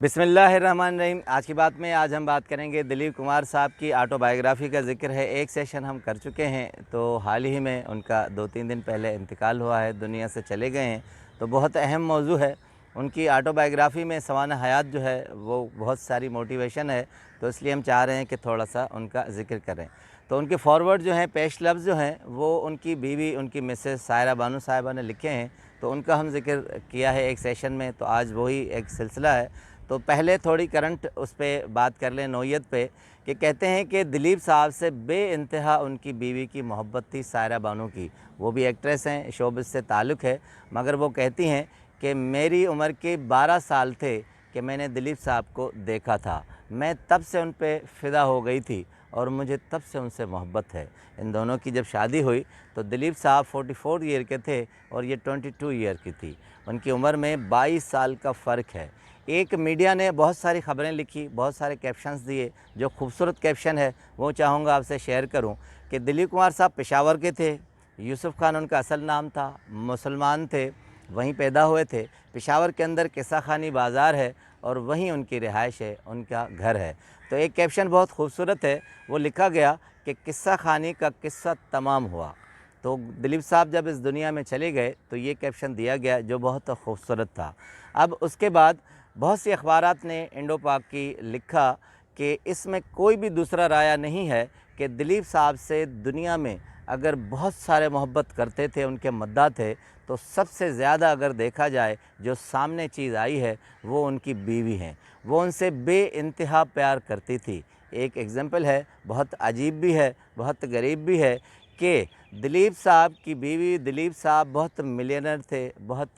बिस्मिल्लाहिर्रहमानिर्रहीम। आज की बात में हम बात करेंगे दिलीप कुमार साहब की ऑटोबायोग्राफ़ी का ज़िक्र है। एक सेशन हम कर चुके हैं, तो हाल ही में उनका 2-3 दिन पहले इंतकाल हुआ है, दुनिया से चले गए हैं। तो बहुत अहम मौजू है। उनकी ऑटोबायोग्राफ़ी में सवाना हयात जो है वो बहुत सारी मोटिवेशन है, तो इसलिए हम चाह रहे हैं कि थोड़ा सा उनका ज़िक्र करें। तो उनके फॉरवर्ड जो हैं, पेश लफ्ज़ जो हैं, वो उनकी बीवी, उनकी मिसेस सायरा बानो साहिबा ने लिखे हैं, तो उनका हम ज़िक्र किया है एक सेशन में। तो आज वही एक सिलसिला है। तो पहले थोड़ी करंट उस पे बात कर लें, नौयत पे, कि कहते हैं कि दिलीप साहब से बेइंतहा उनकी बीवी की मोहब्बत थी, सायरा बानो की। वो भी एक्ट्रेस हैं, शोबिज़ से ताल्लुक़ है, मगर वो कहती हैं कि मेरी उम्र के 12 साल थे कि मैंने दिलीप साहब को देखा था। मैं तब से उन पे फ़िदा हो गई थी और मुझे तब से उनसे मोहब्बत है। इन दोनों की जब शादी हुई तो दिलीप साहब 44 ईयर के थे और ये 22 ईयर की थी। उनकी उम्र में 22 साल का फ़र्क है। एक मीडिया ने बहुत सारी ख़बरें लिखी, बहुत सारे कैप्शंस दिए। जो खूबसूरत कैप्शन है वो चाहूँगा आपसे शेयर करूँ कि दिलीप कुमार साहब पेशावर के थे, यूसुफ़ खान उनका असल नाम था, मुसलमान थे, वहीं पैदा हुए थे। पेशावर के अंदर किस्सा खानी बाज़ार है और वहीं उनकी रिहाइश है, उनका घर है। तो एक कैप्शन बहुत खूबसूरत है, वो लिखा गया कि किस्सा खानी का किस्सा तमाम हुआ। तो दिलीप साहब जब इस दुनिया में चले गए तो ये कैप्शन दिया गया, जो बहुत खूबसूरत था। अब उसके बाद बहुत सी अखबारात ने इंडो पाक की लिखा कि इसमें कोई भी दूसरा राय नहीं है कि दिलीप साहब से दुनिया में अगर बहुत सारे मोहब्बत करते थे, उनके मद्दा थे, तो सबसे ज़्यादा अगर देखा जाए जो सामने चीज़ आई है वो उनकी बीवी हैं। वो उनसे बेइंतहा प्यार करती थी। एक एग्ज़ाम्पल है, बहुत अजीब भी है, बहुत गरीब भी है, कि दिलीप साहब की बीवी, दिलीप साहब बहुत मिलियनर थे, बहुत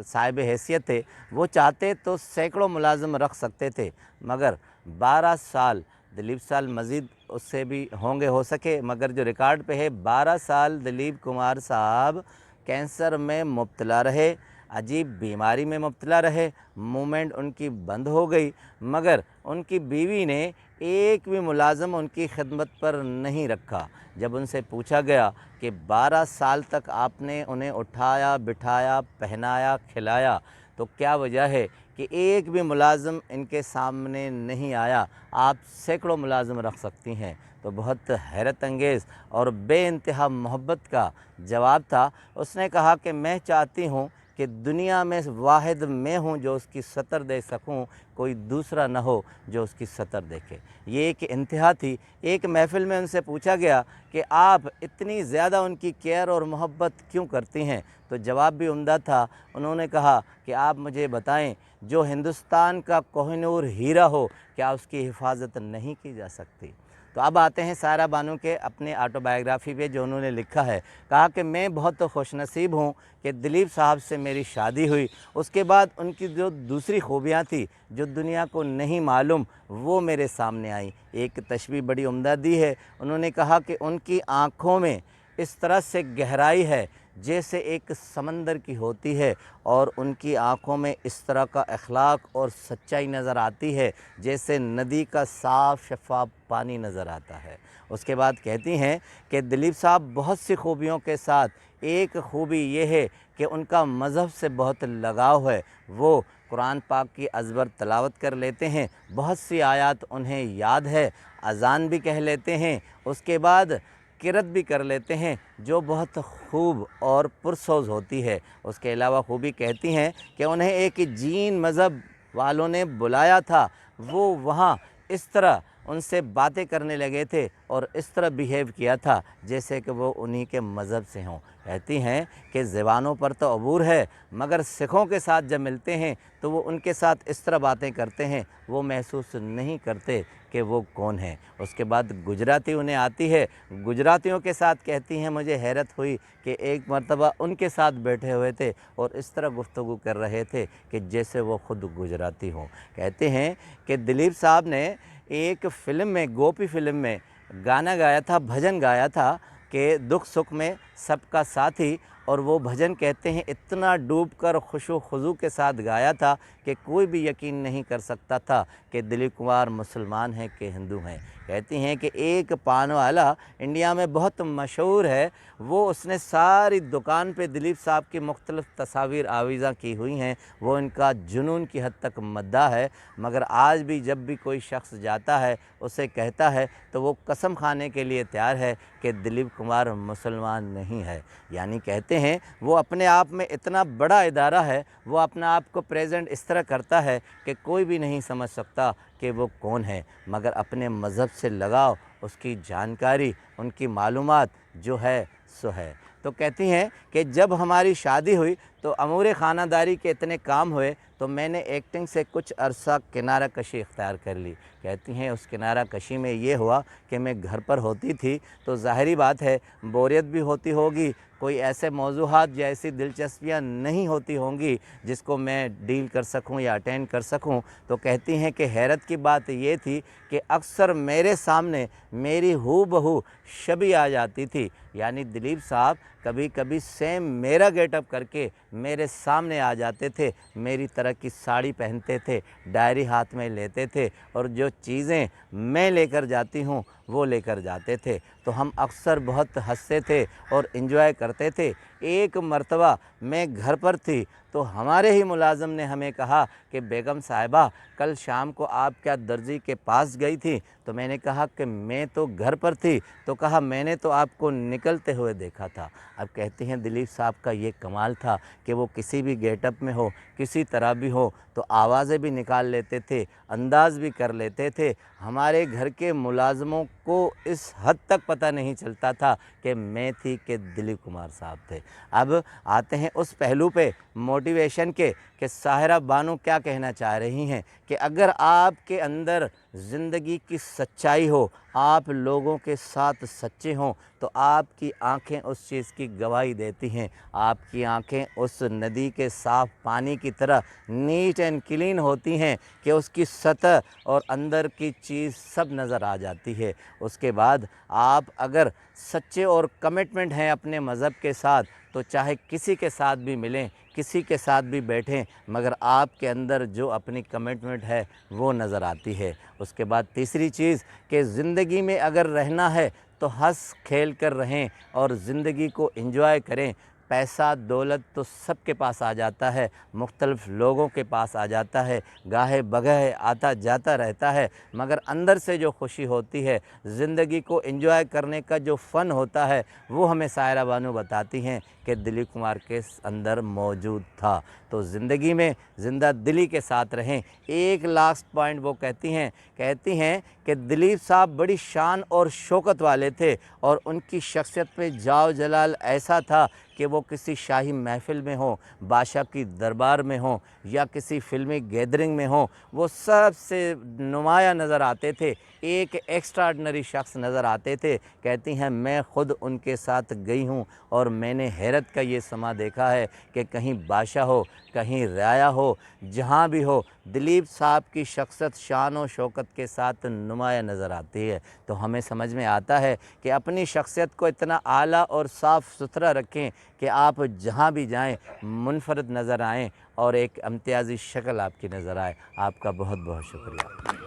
साहिब हैसियत थे। वो चाहते तो सैकड़ों मुलाज़िम रख सकते थे, मगर 12 साल दिलीप साहब मज़ीद उससे भी होंगे हो सके, मगर जो रिकॉर्ड पे है 12 साल दिलीप कुमार साहब कैंसर में मुब्तला रहे, अजीब बीमारी में मुब्तला रहे, मूवमेंट उनकी बंद हो गई, मगर उनकी बीवी ने एक भी मुलाज़िम उनकी खिदमत पर नहीं रखा। जब उनसे पूछा गया कि 12 साल तक आपने उन्हें उठाया, बिठाया, पहनाया, खिलाया, तो क्या वजह है कि एक भी मुलाज़िम इनके सामने नहीं आया, आप सैकड़ों मुलाज़िम रख सकती हैं। तो बहुत हैरत अंगेज़ और बेइंतहा मोहब्बत का जवाब था। उसने कहा कि मैं चाहती हूँ कि दुनिया में वाहिद मैं हूँ जो उसकी सतर दे सकूँ, कोई दूसरा न हो जो उसकी सतर देखे। ये एक इंतहा थी। एक महफ़िल में उनसे पूछा गया कि आप इतनी ज़्यादा उनकी केयर और मोहब्बत क्यों करती हैं? तो जवाब भी उम्दा था। उन्होंने कहा कि आप मुझे बताएं, जो हिंदुस्तान का कोहिनूर हीरा हो, क्या उसकी हिफाजत नहीं की जा सकती? तो अब आते हैं सायरा बानो के अपने ऑटोबायोग्राफ़ी पे, जो उन्होंने लिखा है। कहा कि मैं बहुत खुशनसीब हूँ कि दिलीप साहब से मेरी शादी हुई। उसके बाद उनकी जो दूसरी खूबियाँ थी, जो दुनिया को नहीं मालूम, वो मेरे सामने आई। एक तशबीह बड़ी उम्दा दी है। उन्होंने कहा कि उनकी आँखों में इस तरह से गहराई है जैसे एक समंदर की होती है, और उनकी आँखों में इस तरह का अखलाक और सच्चाई नज़र आती है जैसे नदी का साफ़ शफ़ाफ पानी नज़र आता है। उसके बाद कहती हैं कि दिलीप साहब बहुत सी खूबियों के साथ एक खूबी ये है कि उनका मज़हब से बहुत लगाव है। वो कुरान पाक की अज़बर तलावत कर लेते हैं, बहुत सी आयत उन्हें याद है, अज़ान भी कह लेते हैं, उसके बाद किरत भी कर लेते हैं, जो बहुत खूब और पुरसोज़ होती है। उसके अलावा खूबी कहती हैं कि उन्हें एक जीन मज़हब वालों ने बुलाया था, वो वहाँ इस तरह उनसे बातें करने लगे थे और इस तरह बिहेव किया था जैसे कि वो उन्हीं के मज़हब से हों। कहती हैं कि ज़बानों पर तो अबूर है, मगर सिखों के साथ जब मिलते हैं तो वो उनके साथ इस तरह बातें करते हैं, वो महसूस नहीं करते कि वो कौन है। उसके बाद गुजराती उन्हें आती है। गुजरातियों के साथ कहती हैं, मुझे हैरत हुई कि एक मर्तबा उनके साथ बैठे हुए थे और इस तरह गुफ्तगू कर रहे थे कि जैसे वो ख़ुद गुजराती हों। कहते हैं कि दिलीप साहब ने एक फ़िल्म में, गोपी फ़िल्म में गाना गाया था, भजन गाया था कि दुख सुख में सबका साथी, اور وہ بھجن کہتے ہیں اتنا ڈوب کر خوش و خضو کے ساتھ گایا تھا کہ کوئی بھی یقین نہیں کر سکتا تھا کہ دلیپ کمار مسلمان ہیں کہ ہندو ہیں۔ کہتی ہیں کہ ایک پان والا انڈیا میں بہت مشہور ہے، وہ اس نے ساری دکان پہ دلیپ صاحب کی مختلف تصاویر آویزاں کی ہوئی ہیں، وہ ان کا جنون کی حد تک مداح ہے، مگر آج بھی جب بھی کوئی شخص جاتا ہے اسے کہتا ہے تو وہ قسم کھانے کے لیے تیار ہے کہ دلیپ کمار مسلمان نہیں ہے۔ یعنی کہتے ہیں وہ اپنے آپ میں اتنا بڑا ادارہ ہے، وہ اپنا آپ کو پریزنٹ اس طرح کرتا ہے کہ کوئی بھی نہیں سمجھ سکتا کہ وہ کون ہے، مگر اپنے مذہب سے لگاؤ، اس کی جانکاری، ان کی معلومات جو ہے سو ہے۔ تو کہتی ہیں کہ جب ہماری شادی ہوئی تو امور خانہ داری کے اتنے کام ہوئے تو میں نے ایکٹنگ سے کچھ عرصہ کنارہ کشی اختیار کر لی۔ کہتی ہیں اس کنارہ کشی میں یہ ہوا کہ میں گھر پر ہوتی تھی تو ظاہری بات ہے بوریت بھی ہوتی ہوگی، کوئی ایسے موضوعات یا ایسی دلچسپیاں نہیں ہوتی ہوں گی جس کو میں ڈیل کر سکوں یا اٹینڈ کر سکوں۔ تو کہتی ہیں کہ حیرت کی بات یہ تھی کہ اکثر میرے سامنے میری ہو بہو شبیہ آ جاتی تھی، یعنی دلیپ صاحب کبھی کبھی سیم میرا گیٹ اپ کر کے میرے سامنے آ جاتے تھے، میری طرح کی ساڑی پہنتے تھے، ڈائری ہاتھ میں لیتے تھے اور جو چیزیں میں لے کر جاتی ہوں وہ لے کر جاتے تھے، تو ہم اکثر بہت ہنستے تھے اور انجوائے کرتے تھے۔ ایک مرتبہ میں گھر پر تھی تو ہمارے ہی ملازم نے ہمیں کہا کہ بیگم صاحبہ کل شام کو آپ کیا درزی کے پاس گئی تھی؟ تو میں نے کہا کہ میں تو گھر پر تھی، تو کہا میں نے تو آپ کو نکلتے ہوئے دیکھا تھا۔ اب کہتے ہیں دلیپ صاحب کا یہ کمال تھا کہ وہ کسی بھی گیٹ اپ میں ہو، کسی طرح بھی ہو تو آوازیں بھی نکال لیتے تھے، انداز بھی کر لیتے تھے۔ ہمارے گھر کے ملازموں کو اس حد تک پتہ نہیں چلتا تھا کہ میں تھی کہ دلیپ کمار صاحب تھے۔ اب آتے ہیں اس پہلو پہ موٹیویشن کے کہ ساحرہ بانو کیا کہنا چاہ رہی ہیں کہ اگر آپ کے اندر زندگی کی سچائی ہو، آپ لوگوں کے ساتھ سچے ہوں تو آپ کی آنکھیں اس چیز کی گواہی دیتی ہیں، آپ کی آنکھیں اس ندی کے صاف پانی کی طرح نیٹ اینڈ کلین ہوتی ہیں کہ اس کی سطح اور اندر کی چیز سب نظر آ جاتی ہے۔ اس کے بعد آپ اگر سچے اور کمٹمنٹ ہیں اپنے مذہب کے ساتھ تو چاہے کسی کے ساتھ بھی ملیں، کسی کے ساتھ بھی بیٹھیں، مگر آپ کے اندر جو اپنی کمٹمنٹ ہے وہ نظر آتی ہے۔ اس کے بعد تیسری چیز کہ زندگی میں اگر رہنا ہے تو ہنس کھیل کر رہیں اور زندگی کو انجوائے کریں۔ پیسہ دولت تو سب کے پاس آ جاتا ہے، مختلف لوگوں کے پاس آ جاتا ہے، گاہے بگاہے آتا جاتا رہتا ہے، مگر اندر سے جو خوشی ہوتی ہے، زندگی کو انجوائے کرنے کا جو فن ہوتا ہے وہ ہمیں ساحرہ بانو بتاتی ہیں کہ دلیپ کمار کے اندر موجود تھا۔ تو زندگی میں زندہ دلی کے ساتھ رہیں۔ ایک لاسٹ پوائنٹ وہ کہتی ہیں کہ دلیپ صاحب بڑی شان اور شوکت والے تھے اور ان کی شخصیت پہ جاؤ جلال ایسا تھا کہ وہ کسی شاہی محفل میں ہوں، بادشاہ کی دربار میں ہوں یا کسی فلمی گیدرنگ میں ہوں، وہ سب سے نمایاں نظر آتے تھے، ایک ایکسٹراڈنری شخص نظر آتے تھے۔ کہتی ہیں میں خود ان کے ساتھ گئی ہوں اور میں نے حیرت کا یہ سما دیکھا ہے کہ کہیں بادشاہ ہو، کہیں رعایا ہو، جہاں بھی ہو، دلیپ صاحب کی شخصیت شان و شوکت کے ساتھ نمایاں نظر آتی ہے۔ تو ہمیں سمجھ میں آتا ہے کہ اپنی شخصیت کو اتنا اعلیٰ اور صاف ستھرا رکھیں کہ آپ جہاں بھی جائیں منفرد نظر آئیں اور ایک امتیازی شکل آپ کی نظر آئے۔ آپ کا بہت بہت شکریہ۔